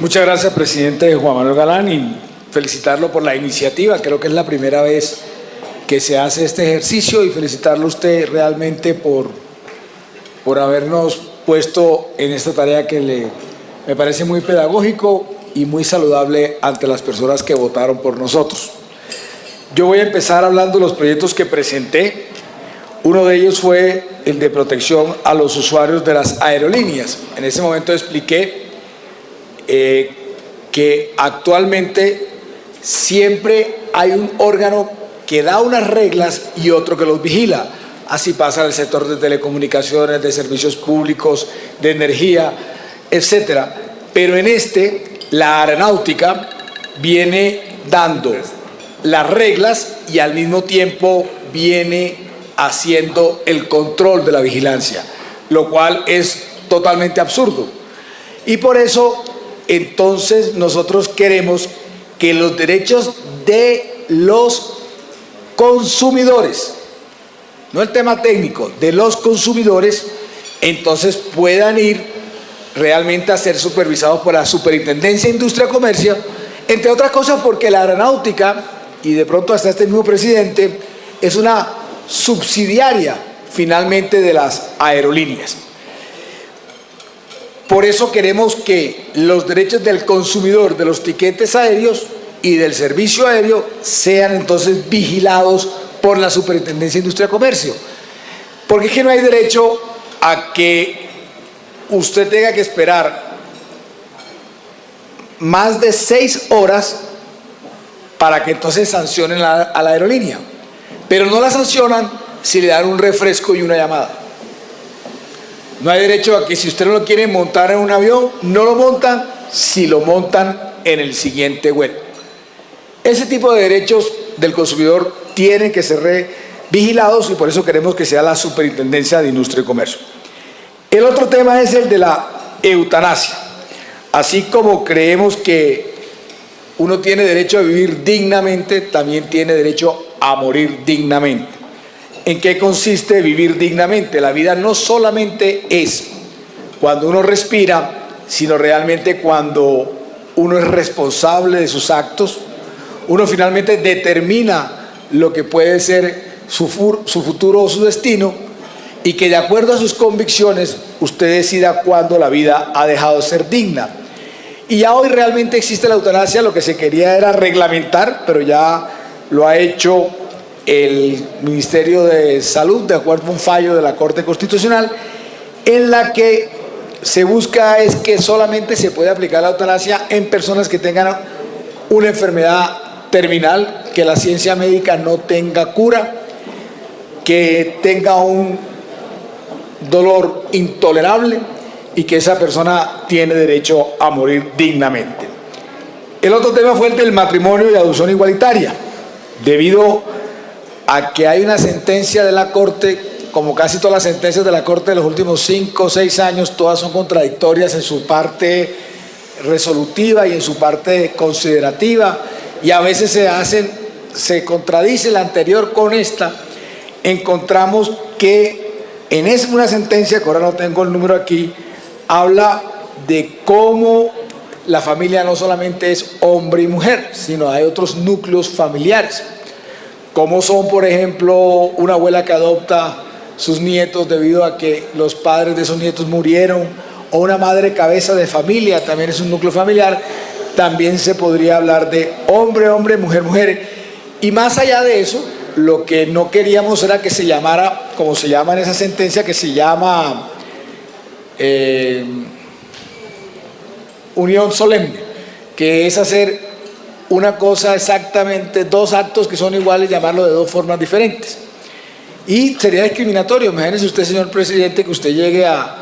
Muchas gracias, presidente Juan Manuel Galán, y felicitarlo por la iniciativa. Creo que es la primera vez que se hace este ejercicio, y felicitarlo a usted realmente por habernos puesto en esta tarea que me parece muy pedagógico y muy saludable ante las personas que votaron por nosotros. Yo voy a empezar hablando de los proyectos que presenté. Uno de ellos fue el de protección a los usuarios de las aerolíneas. En ese momento expliqué que actualmente siempre hay un órgano que da unas reglas y otro que los vigila. Así pasa en el sector de telecomunicaciones, de servicios públicos, de energía, etcétera. Pero en la aeronáutica viene dando las reglas y al mismo tiempo viene haciendo el control de la vigilancia, lo cual es totalmente absurdo. Y por eso, entonces, nosotros queremos que los derechos de los consumidores, no el tema técnico, de los consumidores, entonces puedan ir realmente a ser supervisados por la Superintendencia de Industria y Comercio, entre otras cosas porque la aeronáutica, y de pronto hasta este mismo presidente, es una subsidiaria finalmente de las aerolíneas. Por eso queremos que los derechos del consumidor de los tiquetes aéreos y del servicio aéreo sean entonces vigilados por la Superintendencia de Industria y Comercio. Porque es que no hay derecho a que usted tenga que esperar más de 6 horas para que entonces sancionen a la aerolínea. Pero no la sancionan si le dan un refresco y una llamada. No hay derecho a que si usted no lo quiere montar en un avión, no lo montan si lo montan en el siguiente vuelo. Ese tipo de derechos del consumidor tienen que ser vigilados y por eso queremos que sea la Superintendencia de Industria y Comercio. El otro tema es el de la eutanasia. Así como creemos que uno tiene derecho a vivir dignamente, también tiene derecho a morir dignamente. ¿En qué consiste vivir dignamente? La vida no solamente es cuando uno respira, sino realmente cuando uno es responsable de sus actos, uno finalmente determina lo que puede ser su futuro o su destino, y que de acuerdo a sus convicciones usted decida cuándo la vida ha dejado de ser digna. Y ya hoy realmente existe la eutanasia. Lo que se quería era reglamentar, pero ya lo ha hecho el Ministerio de Salud, de acuerdo a un fallo de la Corte Constitucional, en la que se busca es que solamente se puede aplicar la eutanasia en personas que tengan una enfermedad terminal, que la ciencia médica no tenga cura, que tenga un dolor intolerable y que esa persona tiene derecho a morir dignamente. El otro tema fue el del matrimonio y adopción igualitaria. Debido a que hay una sentencia de la Corte, como casi todas las sentencias de la Corte de los últimos 5 o 6 años, todas son contradictorias en su parte resolutiva y en su parte considerativa, y a veces se contradice la anterior con esta. Encontramos que en una sentencia, que ahora no tengo el número aquí, habla de cómo la familia no solamente es hombre y mujer, sino hay otros núcleos familiares, como son, por ejemplo, una abuela que adopta sus nietos debido a que los padres de esos nietos murieron, o una madre cabeza de familia, también es un núcleo familiar. También se podría hablar de hombre, hombre, mujer, mujer. Y más allá de eso, lo que no queríamos era que se llamara, como se llama en esa sentencia, que se llama unión solemne, que es hacer una cosa exactamente, 2 actos que son iguales, llamarlo de 2 formas diferentes. Y sería discriminatorio. Imagínese usted, señor presidente, que usted llegue a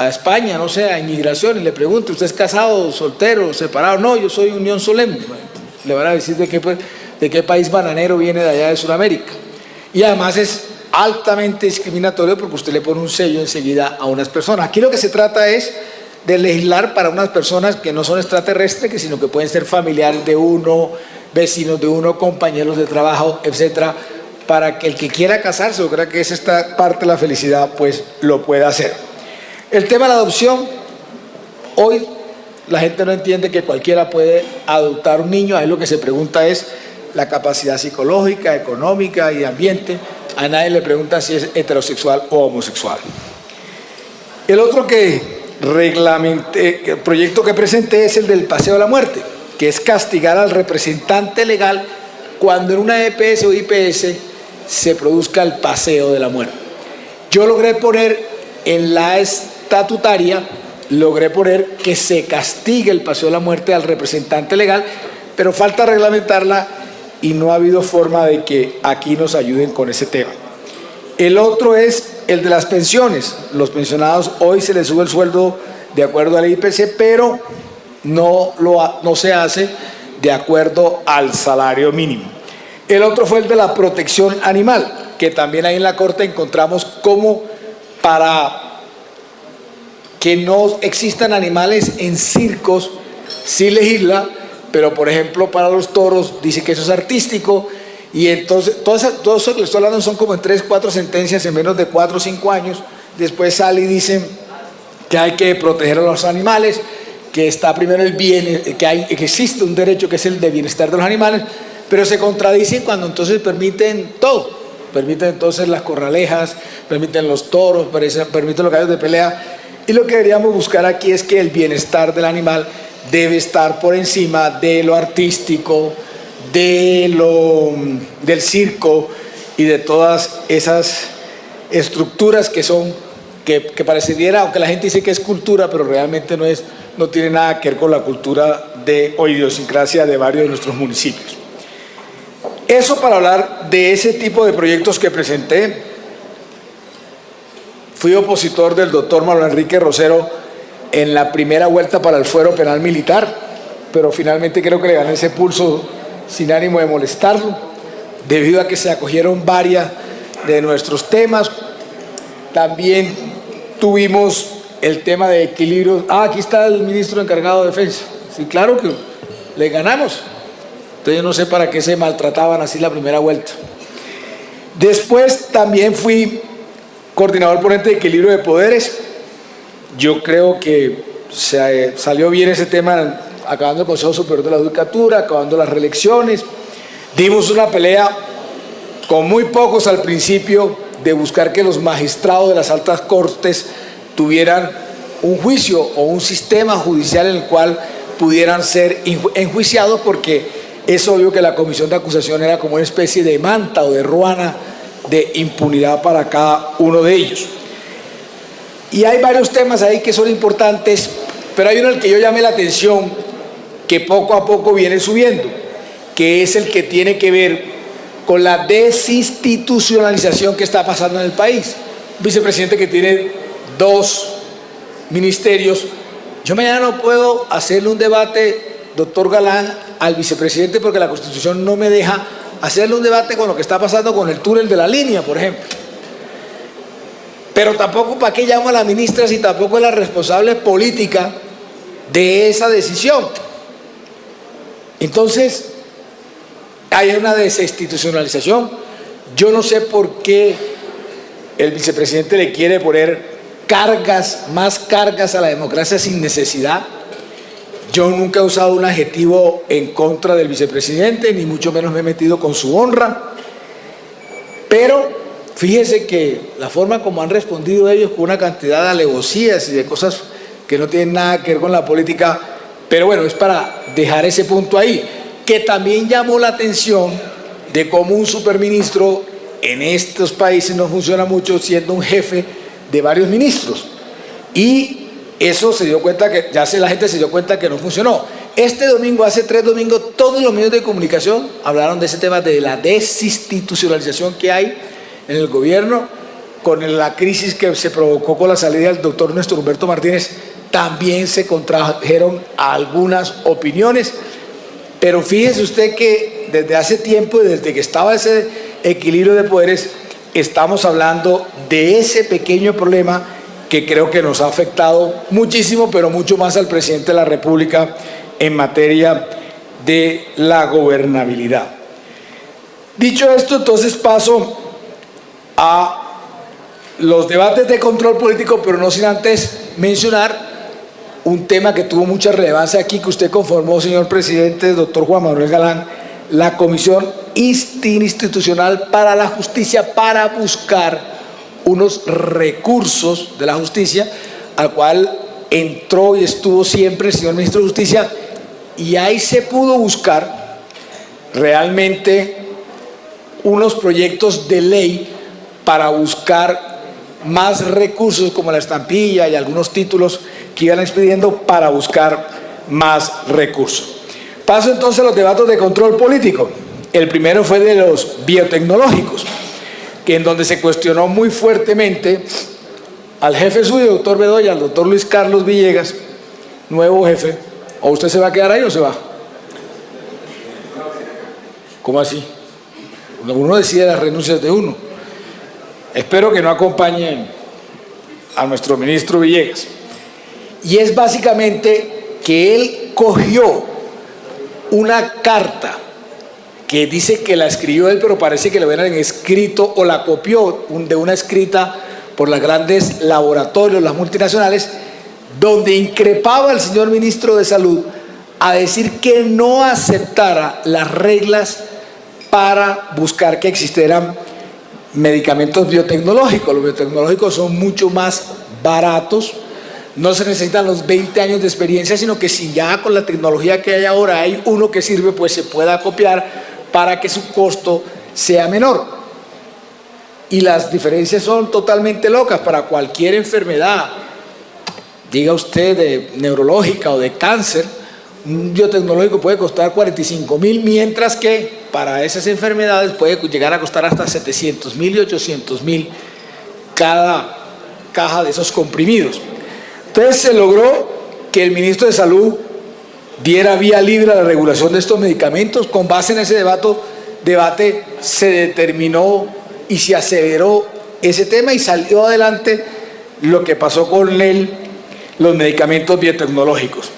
España, no sé, a inmigración, y le pregunte: ¿usted es casado, soltero, separado? No, yo soy unión solemne. Le van a decir de qué país bananero viene de allá de Sudamérica. Y además es altamente discriminatorio porque usted le pone un sello enseguida a unas personas. Aquí lo que se trata es de legislar para unas personas que no son extraterrestres, sino que pueden ser familiares de uno, vecinos de uno, compañeros de trabajo, etcétera, para que el que quiera casarse o crea que es esta parte de la felicidad, pues lo pueda hacer. El tema de la adopción, hoy la gente no entiende que cualquiera puede adoptar un niño. Ahí lo que se pregunta es la capacidad psicológica, económica y ambiente. A nadie le pregunta si es heterosexual o homosexual. El otro proyecto que presenté es el del paseo de la muerte, que es castigar al representante legal cuando en una EPS o IPS se produzca el paseo de la muerte. Yo logré poner en la estatutaria, que se castigue el paseo de la muerte al representante legal, pero falta reglamentarla y no ha habido forma de que aquí nos ayuden con ese tema. El otro es el de las pensiones. Los pensionados hoy se les sube el sueldo de acuerdo al IPC, pero no se hace de acuerdo al salario mínimo. El otro fue el de la protección animal, que también ahí en la Corte encontramos cómo para que no existan animales en circos sí legisla, pero por ejemplo para los toros dice que eso es artístico, y entonces todo eso que le estoy hablando son como en 3, 4 sentencias en menos de 4 o 5 años. Después sale y dicen que hay que proteger a los animales, que está primero el bien, que existe un derecho que es el de bienestar de los animales, pero se contradicen cuando entonces permiten todo. Permiten entonces las corralejas, permiten los toros, permiten los gallos de pelea. Y lo que deberíamos buscar aquí es que el bienestar del animal debe estar por encima de lo artístico, del circo y de todas esas estructuras que pareciera, aunque la gente dice que es cultura, pero realmente no tiene nada que ver con la cultura o idiosincrasia de varios de nuestros municipios. Eso para hablar de ese tipo de proyectos que presenté. Fui opositor del doctor Manuel Enrique Rosero en la primera vuelta para el fuero penal militar, pero finalmente creo que le gané ese pulso sin ánimo de molestarlo, debido a que se acogieron varias de nuestros temas. También tuvimos el tema de equilibrio. Aquí está el ministro encargado de defensa. Sí, claro que le ganamos. Entonces yo no sé para qué se maltrataban así la primera vuelta. Después también fui coordinador ponente de equilibrio de poderes. Yo creo que salió bien ese tema, acabando el Consejo Superior de la Judicatura, acabando las reelecciones. Dimos una pelea con muy pocos al principio de buscar que los magistrados de las altas cortes tuvieran un juicio o un sistema judicial en el cual pudieran ser enjuiciados, porque es obvio que la comisión de acusación era como una especie de manta o de ruana de impunidad para cada uno de ellos. Y hay varios temas ahí que son importantes, pero hay uno al que yo llamé la atención, que poco a poco viene subiendo, que es el que tiene que ver con la desinstitucionalización que está pasando en el país. Un vicepresidente que tiene 2 ministerios. Yo mañana no puedo hacerle un debate, doctor Galán, al vicepresidente, porque la Constitución no me deja hacerle un debate con lo que está pasando con el túnel de la línea, por ejemplo. Pero tampoco, ¿para qué llamo a la ministra si tampoco es la responsable política de esa decisión? Entonces, hay una desinstitucionalización. Yo no sé por qué el vicepresidente le quiere poner más cargas a la democracia sin necesidad. Yo nunca he usado un adjetivo en contra del vicepresidente, ni mucho menos me he metido con su honra. Pero fíjese que la forma como han respondido ellos, con una cantidad de alevosías y de cosas que no tienen nada que ver con la política, pero bueno, es para dejar ese punto ahí, que también llamó la atención de cómo un superministro en estos países no funciona mucho siendo un jefe de varios ministros. Y eso se dio cuenta que, la gente se dio cuenta que no funcionó. Este domingo, hace 3 domingos, todos los medios de comunicación hablaron de ese tema de la desinstitucionalización que hay en el gobierno, con la crisis que se provocó con la salida del doctor Néstor Humberto Martínez. También se contrajeron algunas opiniones, pero fíjese usted que desde hace tiempo y desde que estaba ese equilibrio de poderes, estamos hablando de ese pequeño problema que creo que nos ha afectado muchísimo, pero mucho más al presidente de la República en materia de la gobernabilidad. Dicho esto, entonces paso a los debates de control político, pero no sin antes mencionar un tema que tuvo mucha relevancia aquí, que usted conformó, señor presidente, doctor Juan Manuel Galán, la Comisión Interinstitucional para la Justicia, para buscar unos recursos de la justicia, al cual entró y estuvo siempre el señor ministro de Justicia, y ahí se pudo buscar realmente unos proyectos de ley para buscar más recursos, como la estampilla y algunos títulos que iban expidiendo para buscar más recursos. Paso entonces a los debates de control político. El primero fue de los biotecnológicos, que en donde se cuestionó muy fuertemente al jefe suyo, doctor Bedoya, al doctor Luis Carlos Villegas, nuevo jefe. ¿O usted se va a quedar ahí o se va? ¿Cómo así? Uno decide las renuncias de uno. Espero que no acompañen a nuestro ministro Villegas. Y es básicamente que él cogió una carta que dice que la escribió él, pero parece que la hubieran escrito o la copió de una escrita por los grandes laboratorios, las multinacionales, donde increpaba al señor ministro de Salud a decir que no aceptara las reglas para buscar que existieran medicamentos biotecnológicos. Los biotecnológicos son mucho más baratos, no se necesitan los 20 años de experiencia, sino que si ya con la tecnología que hay ahora hay uno que sirve, pues se pueda copiar para que su costo sea menor. Y las diferencias son totalmente locas. Para cualquier enfermedad, diga usted de neurológica o de cáncer, un biotecnológico puede costar 45.000, mientras que para esas enfermedades puede llegar a costar hasta 700.000 y 800.000 cada caja de esos comprimidos. Entonces se logró que el ministro de Salud diera vía libre a la regulación de estos medicamentos. Con base en ese debate se determinó y se aceleró ese tema y salió adelante lo que pasó con los medicamentos biotecnológicos.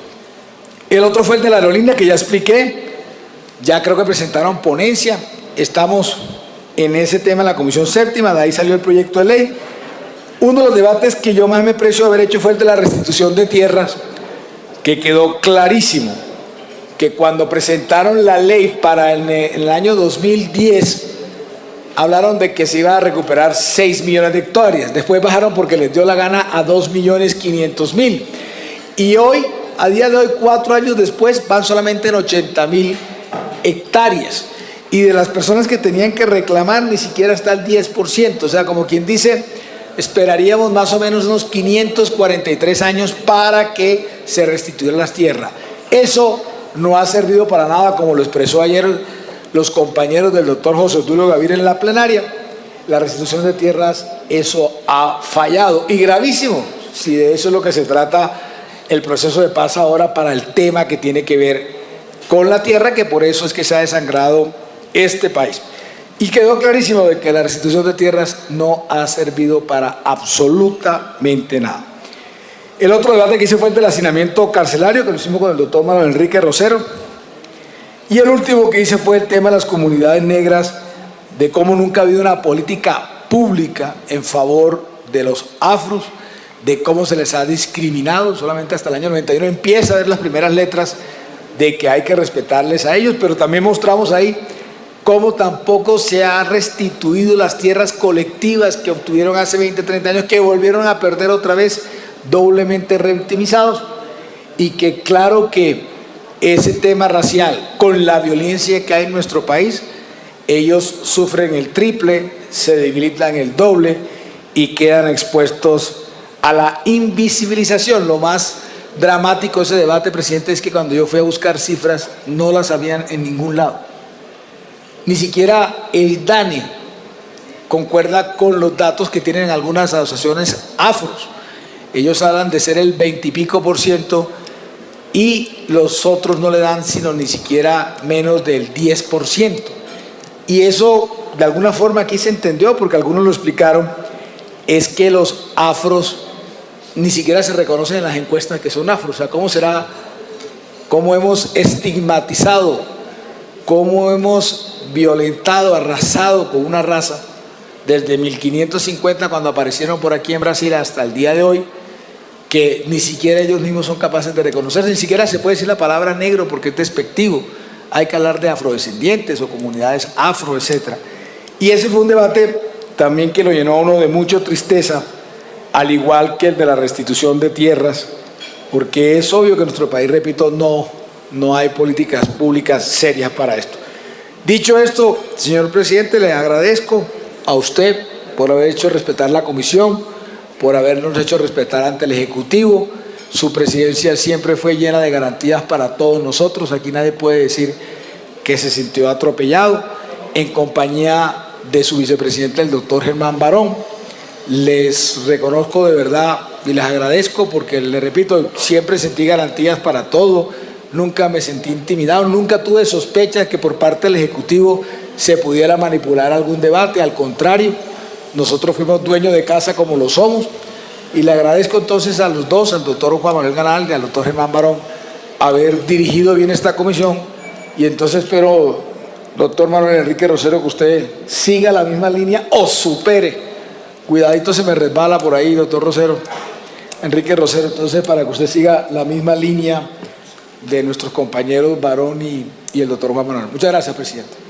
El otro fue el de la aerolínea, que ya expliqué, ya creo que presentaron ponencia, estamos en ese tema en la Comisión Séptima, de ahí salió el proyecto de ley. Uno de los debates que yo más me aprecio haber hecho fue el de la restitución de tierras, que quedó clarísimo que cuando presentaron la ley para en el año 2010, hablaron de que se iba a recuperar 6 millones de hectáreas, después bajaron porque les dio la gana a 2.500.000, y hoy, a día de hoy, 4 años después, van solamente en 80.000 hectáreas, y de las personas que tenían que reclamar ni siquiera está el 10%, o sea, como quien dice, esperaríamos más o menos unos 543 años para que se restituyeran las tierras. Eso no ha servido para nada, como lo expresó ayer los compañeros del doctor José Obdulio Gaviria en la plenaria. La restitución de tierras, eso ha fallado, y gravísimo, si de eso es lo que se trata el proceso de paz ahora para el tema que tiene que ver con la tierra, que por eso es que se ha desangrado este país. Y quedó clarísimo de que la restitución de tierras no ha servido para absolutamente nada. El otro debate que hice fue el del hacinamiento carcelario, que lo hicimos con el doctor Manuel Enrique Rosero. Y el último que hice fue el tema de las comunidades negras, de cómo nunca ha habido una política pública en favor de los afros, de cómo se les ha discriminado. Solamente hasta el año 91 empieza a ver las primeras letras de que hay que respetarles a ellos, pero también mostramos ahí cómo tampoco se ha restituido las tierras colectivas que obtuvieron hace 20, 30 años, que volvieron a perder otra vez, doblemente revictimizados, y que claro que ese tema racial, con la violencia que hay en nuestro país, ellos sufren el triple, se debilitan el doble y quedan expuestos a la invisibilización. Lo más dramático de ese debate, presidente, es que cuando yo fui a buscar cifras no las habían en ningún lado. Ni siquiera el DANE concuerda con los datos que tienen algunas asociaciones afros. Ellos hablan de ser el 20 y pico % y los otros no le dan sino ni siquiera menos del 10%. Y eso de alguna forma aquí se entendió, porque algunos lo explicaron, es que los afros ni siquiera se reconocen en las encuestas que son afros. O sea, ¿cómo será? ¿Cómo hemos estigmatizado? ¿Cómo hemos violentado, arrasado con una raza desde 1550, cuando aparecieron por aquí en Brasil, hasta el día de hoy, que ni siquiera ellos mismos son capaces de reconocerse, ni siquiera se puede decir la palabra negro porque es despectivo, hay que hablar de afrodescendientes o comunidades afro, etc. Y ese fue un debate también que lo llenó a uno de mucha tristeza, al igual que el de la restitución de tierras, porque es obvio que en nuestro país, repito, no hay políticas públicas serias para esto. Dicho esto, señor presidente, le agradezco a usted por haber hecho respetar la comisión, por habernos hecho respetar ante el Ejecutivo. Su presidencia siempre fue llena de garantías para todos nosotros. Aquí nadie puede decir que se sintió atropellado. En compañía de su vicepresidente, el doctor Germán Barón, les reconozco de verdad y les agradezco porque, le repito, siempre sentí garantías para todo. Nunca me sentí intimidado, nunca tuve sospechas que por parte del Ejecutivo se pudiera manipular algún debate. Al contrario, nosotros fuimos dueños de casa como lo somos, y le agradezco entonces a los dos, al doctor Juan Manuel Galán y al doctor Germán Barón, haber dirigido bien esta comisión. Y entonces espero, doctor Manuel Enrique Rosero, que usted siga la misma línea o supere. Cuidadito, se me resbala por ahí, doctor Rosero, Enrique Rosero, entonces para que usted siga la misma línea de nuestros compañeros Barón y el doctor Juan Manuel. Muchas gracias, presidente.